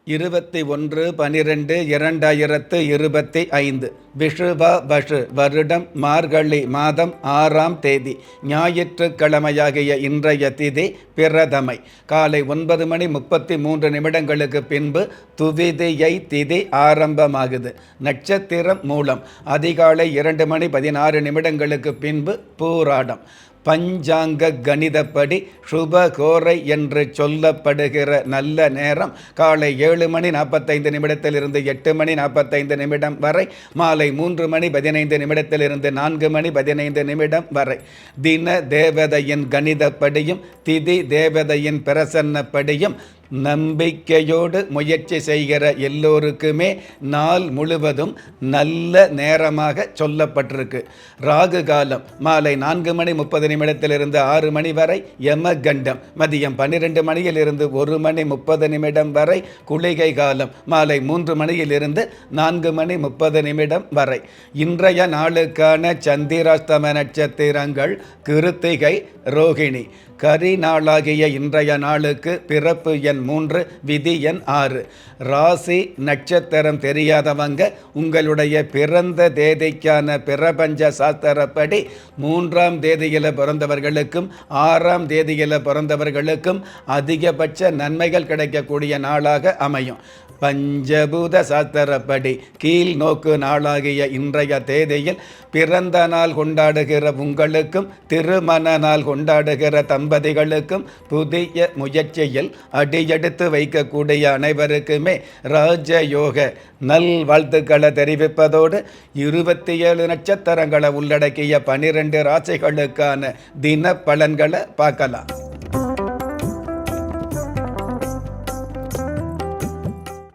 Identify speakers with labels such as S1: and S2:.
S1: 21/12/2025 விஷுவ பஷு வருடம் மார்கழி மாதம் 6ஆம் தேதி ஞாயிற்றுக்கிழமையாகிய இன்றைய திதி பிரதமை. காலை 9:33 பின்பு துவிதியை திதி ஆரம்பமாகுது. நட்சத்திரம் மூலம். அதிகாலை 2:16 பின்பு பூராடம். பஞ்சாங்க கணிதப்படி சுபகோரை என்று சொல்லப்படுகிற நல்ல நேரம் காலை 7:45 8:45 வரை, மாலை 3:15 4:15 வரை. தின தேவதையின் கணிதப்படியும் திதி தேவதையின் பிரசன்னப்படியும் நம்பிக்கையோடு முயற்சி செய்கிற எல்லோருக்குமே நாள் முழுவதும் நல்ல நேரமாக சொல்லப்பட்டிருக்கு. ராகு காலம் மாலை 4:30 6 மணி வரை. யமகண்டம் மதியம் 12 மணியிலிருந்து 1:30 வரை. குளிகை காலம் மாலை 3 மணியிலிருந்து 4:30 வரை. இன்றைய நாளுக்கான சந்திராஸ்தம நட்சத்திரங்கள் கிருத்திகை, ரோகிணி. கரி நாளாகிய இன்றைய நாளுக்கு பிறப்பு எண் 3, விதி எண் 6. ராசி நட்சத்திரம் தெரியாதவங்க உங்களுடைய பிறந்த தேதிக்கான பிரபஞ்ச சாஸ்திரப்படி 3ஆம் தேதியில் பிறந்தவர்களுக்கும் 6ஆம் தேதியில் பிறந்தவர்களுக்கும் அதிகபட்ச நன்மைகள் கிடைக்கக்கூடிய நாளாக அமையும். பஞ்சபூத சாஸ்திரப்படி கீழ் நோக்கு நாளாகிய இன்றைய தேதியில் பிறந்த நாள் கொண்டாடுகிற உங்களுக்கும் திருமண நாள் கொண்டாடுகிற தம்பதிகளுக்கும் புதிய முயற்சியில் அடியெடுத்து வைக்கக்கூடிய அனைவருக்குமே ராஜயோக நல் வாழ்த்துக்களை தெரிவிப்பதோடு 27 நட்சத்திரங்களை உள்ளடக்கிய 12 ராசிகளுக்கான தின பலன்களை பார்க்கலாம்.